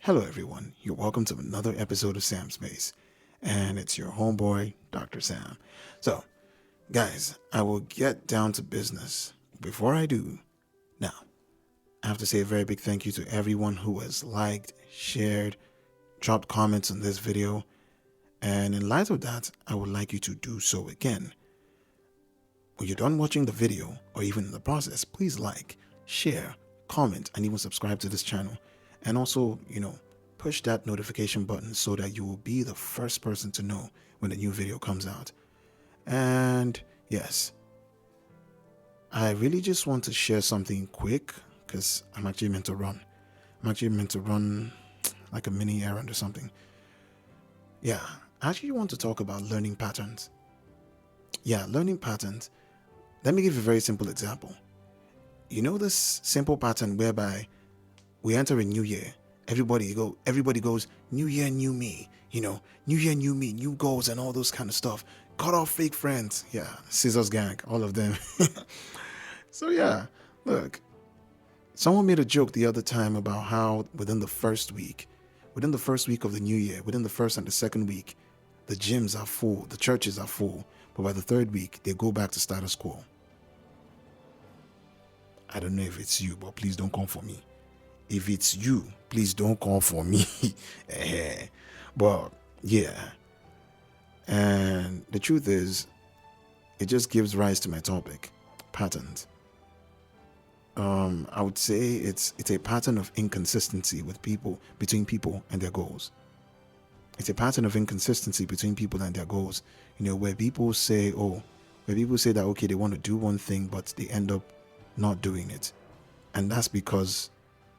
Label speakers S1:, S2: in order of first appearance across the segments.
S1: Hello, everyone. You're welcome to another episode of Sam Space, and it's your homeboy, Dr. Sam. So, guys, I will get down to business. Before I do, now, I have to say a very big thank you to everyone who has liked, shared, dropped comments on this video, and in light of that, I would like you to do so again. When you're done watching the video, or even in the process, please like, share, comment, and even subscribe to this channel. And also, push that notification button so that you will be the first person to know when a new video comes out. And yes, I really just want to share something quick because I'm actually meant to run. Like a mini errand or something. Yeah, I actually want to talk about learning patterns. Yeah, learning patterns. Let me give you a very simple example. You know this simple pattern whereby we enter a new year. Everybody goes, new year, new me. New year, new me, new goals and all those kind of stuff. Cut off fake friends. Yeah, scissors gang, all of them. So yeah, look, someone made a joke the other time about how within the first week of the new year, within the first and the second week, the gyms are full, the churches are full, but by the third week, they go back to status quo. I don't know if it's you, but please don't come for me. If it's you, please don't come for me. But yeah. And the truth is, it just gives rise to my topic, patterns. I would say it's a pattern of inconsistency between people and their goals. It's a pattern of inconsistency between people and their goals. Where people say that okay, they want to do one thing, but they end up not doing it. And that's because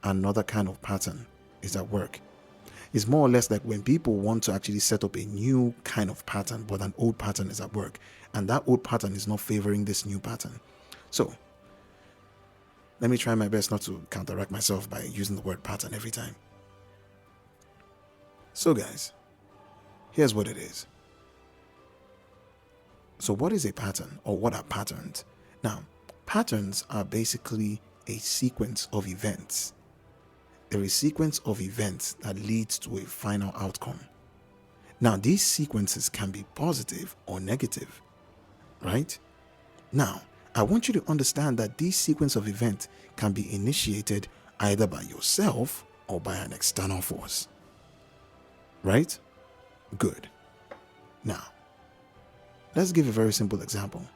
S1: another kind of pattern is at work. It's more or less like when people want to actually set up a new kind of pattern, but an old pattern is at work, and that old pattern is not favoring this new pattern. So let me try my best not to counteract myself by using the word pattern every time. So guys, here's what it is. So what is a pattern, or what are patterns? Now, patterns are basically a sequence of events. They're a sequence of events that leads to a final outcome. Now, these sequences can be positive or negative, right? Now, I want you to understand that this sequence of events can be initiated either by yourself or by an external force, right? Good. Now, let's give a very simple example.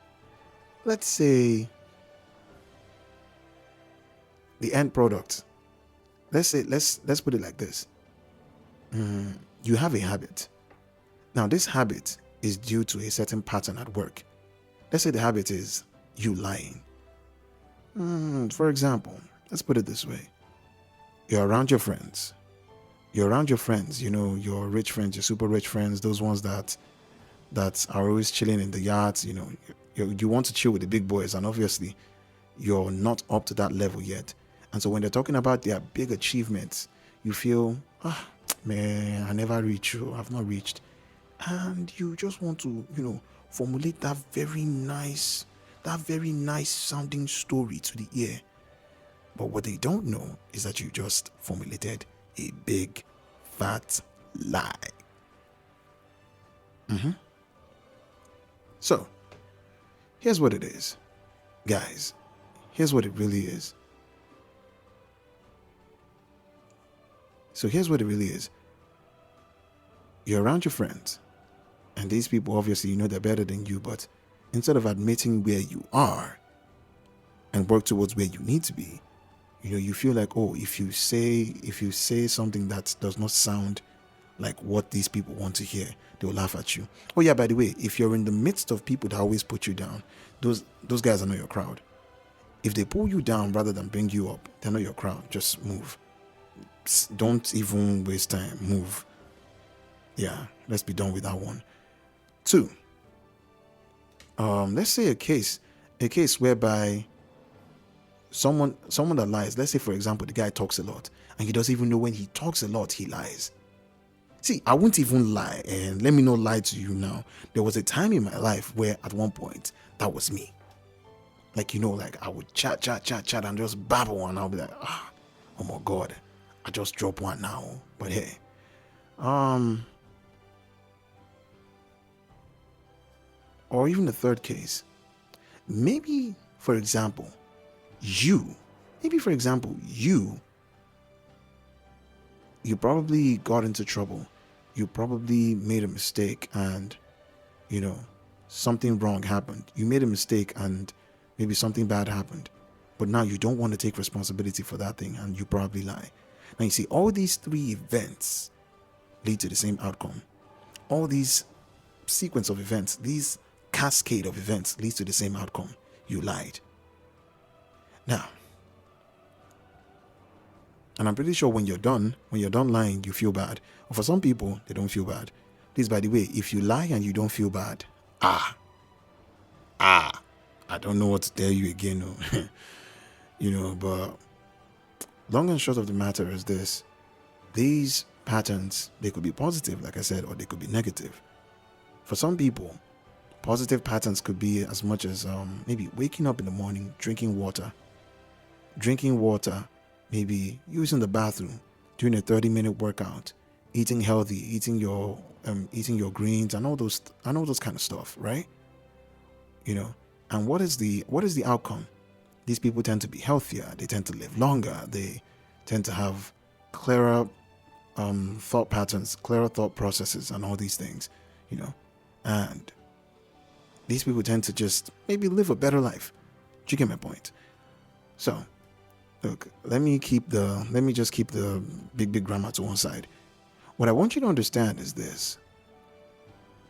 S1: Let's say the end product. Let's put it like this. You have a habit. Now, this habit is due to a certain pattern at work. Let's say the habit is you lying. For example, let's put it this way. You're around your friends. Your rich friends, your super rich friends, those ones that are always chilling in the yards. You want to chill with the big boys, and obviously you're not up to that level yet. And so when they're talking about their big achievements, you feel, man, I never reached you. I've not reached. And you just want to, formulate that very nice sounding story to the ear. But what they don't know is that you just formulated a big, fat lie. So, here's what it is. Guys, here's what it really is. So here's what it really is. You're around your friends, and these people, obviously, they're better than you, but instead of admitting where you are and work towards where you need to be, you feel like, if you say something that does not sound like what these people want to hear, they'll laugh at you. Oh yeah, by the way, if you're in the midst of people that always put you down, those guys are not your crowd. If they pull you down rather than bring you up, they're not your crowd. Just move. Don't even waste time. Move. Yeah, let's be done with that one. 2. Let's say a case whereby someone that lies. Let's say, for example, the guy talks a lot, and he doesn't even know when he talks a lot, he lies. See, I won't even lie, and let me not lie to you now. There was a time in my life where at one point, that was me. Like I would chat, and just babble, and I'll be like, oh my God, I just drop one now, but hey, or even the third case, maybe for example, you probably got into trouble. You probably made a mistake and, something wrong happened. You made a mistake and maybe something bad happened. But now you don't want to take responsibility for that thing and you probably lie. Now you see, all these three events lead to the same outcome. All these sequence of events, these cascade of events leads to the same outcome. You lied. Now, and I'm pretty sure when you're done lying, you feel bad. Or for some people, they don't feel bad. Please, by the way, if you lie and you don't feel bad, I don't know what to tell you again. But long and short of the matter is this. These patterns, they could be positive, like I said, or they could be negative. For some people, positive patterns could be as much as maybe waking up in the morning, drinking water, maybe using the bathroom, doing a 30-minute workout, eating healthy, eating your greens and all those kind of stuff, right? And what is the outcome? These people tend to be healthier, they tend to live longer, they tend to have clearer thought patterns, clearer thought processes and all these things, and these people tend to just maybe live a better life. Do you get my point? So look, let me just keep the big grammar to one side. What I want you to understand is this.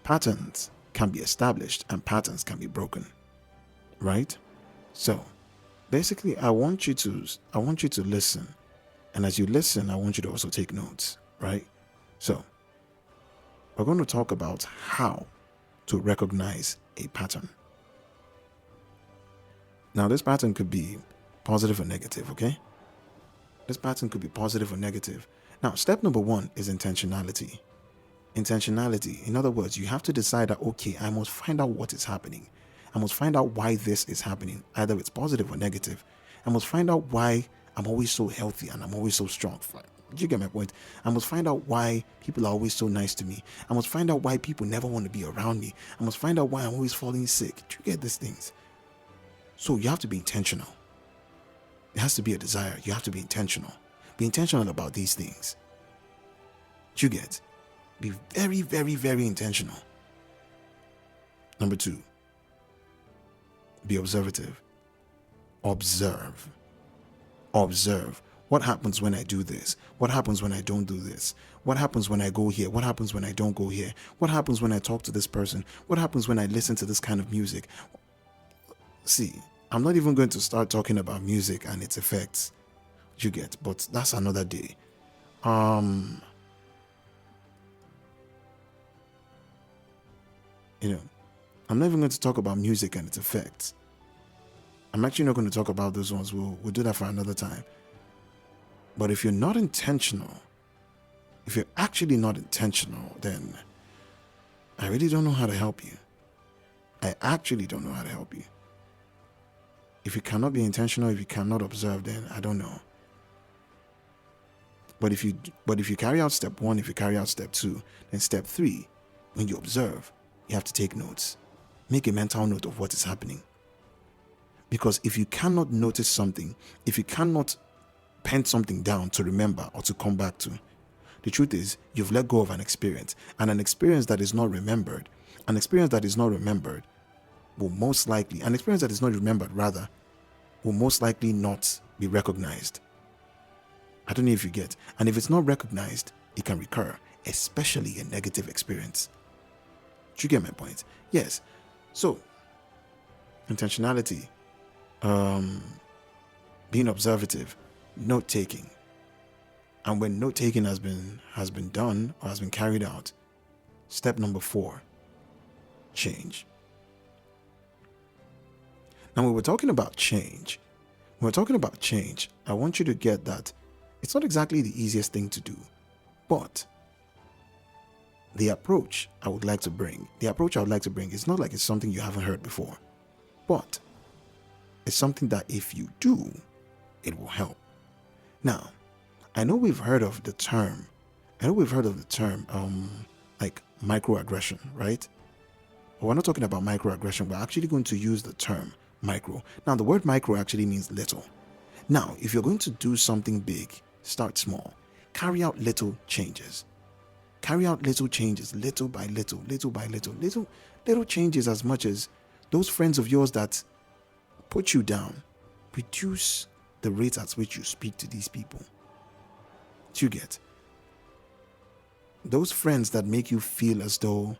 S1: Patterns can be established and patterns can be broken. Right? So basically I want you to listen. And as you listen, I want you to also take notes, right? So we're going to talk about how to recognize a pattern. Now, this pattern could be positive or negative, okay? This pattern could be positive or negative. Now, step number 1 is intentionality. Intentionality. In other words, you have to decide that, okay, I must find out what is happening. I must find out why this is happening, either it's positive or negative. I must find out why I'm always so healthy and I'm always so strong. Do you get my point? I must find out why people are always so nice to me. I must find out why people never want to be around me. I must find out why I'm always falling sick. Do you get these things? So you have to be intentional. It has to be a desire. You have to be intentional. Be intentional about these things. Do you get? Be very, very, very intentional. Number 2, be observative. Observe. What happens when I do this? What happens when I don't do this? What happens when I go here? What happens when I don't go here? What happens when I talk to this person? What happens when I listen to this kind of music? See, I'm not even going to start talking about music and its effects. You get, but that's another day. I'm not even going to talk about music and its effects. I'm actually not going to talk about those ones. We'll do that for another time. But if you're not intentional, if you're actually not intentional, then I really don't know how to help you. I actually don't know how to help you. If you cannot be intentional, if you cannot observe, then I don't know. But if you carry out step 1, if you carry out step 2, then step 3, when you observe, you have to take notes. Make a mental note of what is happening. Because if you cannot notice something, if you cannot pen something down to remember or to come back to, the truth is you've let go of an experience. And an experience that is not remembered will most likely not be recognized. I don't know if you get. And if it's not recognized, it can recur, especially a negative experience. Do you get my point? Yes. So, intentionality, being observative, note-taking. And when note-taking has been done or has been carried out, step number 4, change. Now, when we're talking about change, I want you to get that it's not exactly the easiest thing to do, but the approach I would like to bring is not like it's something you haven't heard before, but it's something that if you do, it will help. Now, I know we've heard of the term, like microaggression, right? But we're not talking about microaggression. We're actually going to use the term micro. Now, the word micro actually means little. Now, if you're going to do something big, start small. Carry out little changes. Carry out little changes, little by little, little changes, as much as those friends of yours that put you down. Reduce the rate at which you speak to these people. Do you get? Those friends that make you feel as though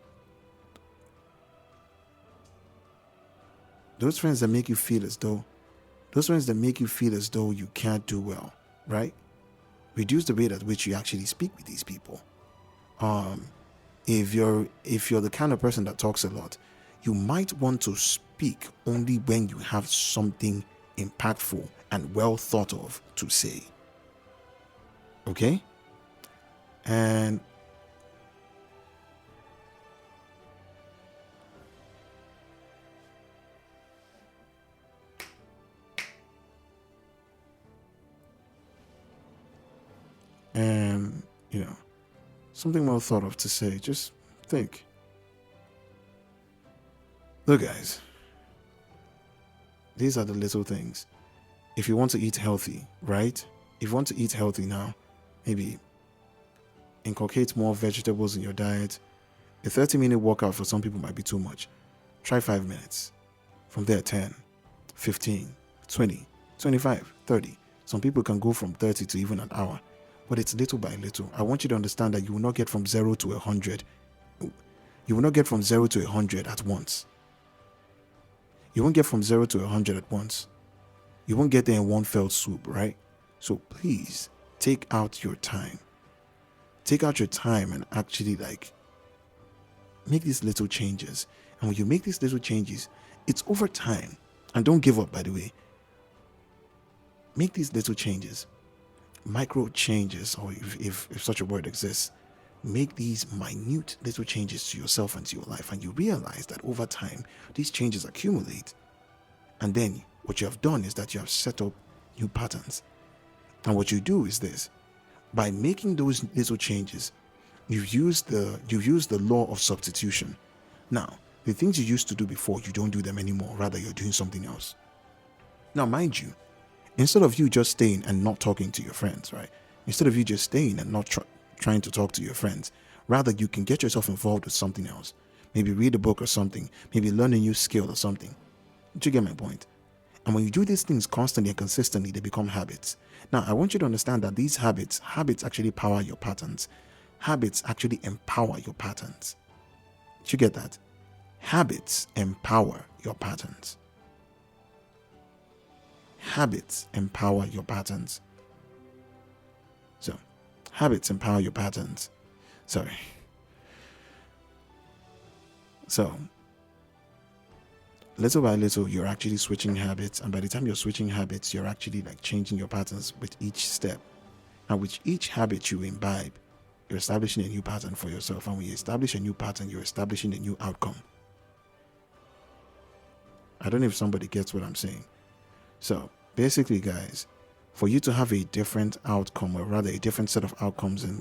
S1: you can't do well, right? Reduce the rate at which you actually speak with these people. If you're the kind of person that talks a lot, you might want to speak only when you have something impactful and well thought of to say. Okay? And something well thought of to say. Just think. Look, guys, these are the little things. If you want to eat healthy, right? If you want to eat healthy now, maybe inculcate more vegetables in your diet. A 30-minute workout for some people might be too much. Try 5 minutes. From there, 10, 15, 20, 25, 30. Some people can go from 30 to even an hour. But it's little by little. I want you to understand that you will not get from 0 to 100. You will not get from 0 to 100 at once. You won't get from 0 to 100 at once. You won't get there in one fell swoop, right? So please, take out your time. Take out your time and actually make these little changes. And when you make these little changes, it's over time. And don't give up, by the way. Make these little changes. Micro changes, or if such a word exists, make these minute little changes to yourself and to your life, and you realize that over time these changes accumulate, and then what you have done is that you have set up new patterns. And what you do is this: by making those little changes, you've used the law of substitution. Now, the things you used to do before, you don't do them anymore, rather you're doing something else. Now, mind you, instead of you just staying and not talking to your friends, right? Instead of you just staying and not trying to talk to your friends, rather you can get yourself involved with something else. Maybe read a book or something. Maybe learn a new skill or something. Do you get my point? And when you do these things constantly and consistently, they become habits. Now, I want you to understand that these habits actually power your patterns. Habits actually empower your patterns. Do you get that? Habits empower your patterns. Habits empower your patterns. So, habits empower your patterns. Sorry. So, little by little, you're actually switching habits. And by the time you're switching habits, you're actually changing your patterns with each step. And with each habit you imbibe, you're establishing a new pattern for yourself. And when you establish a new pattern, you're establishing a new outcome. I don't know if somebody gets what I'm saying. So basically, guys, for you to have a different outcome, or rather a different set of outcomes in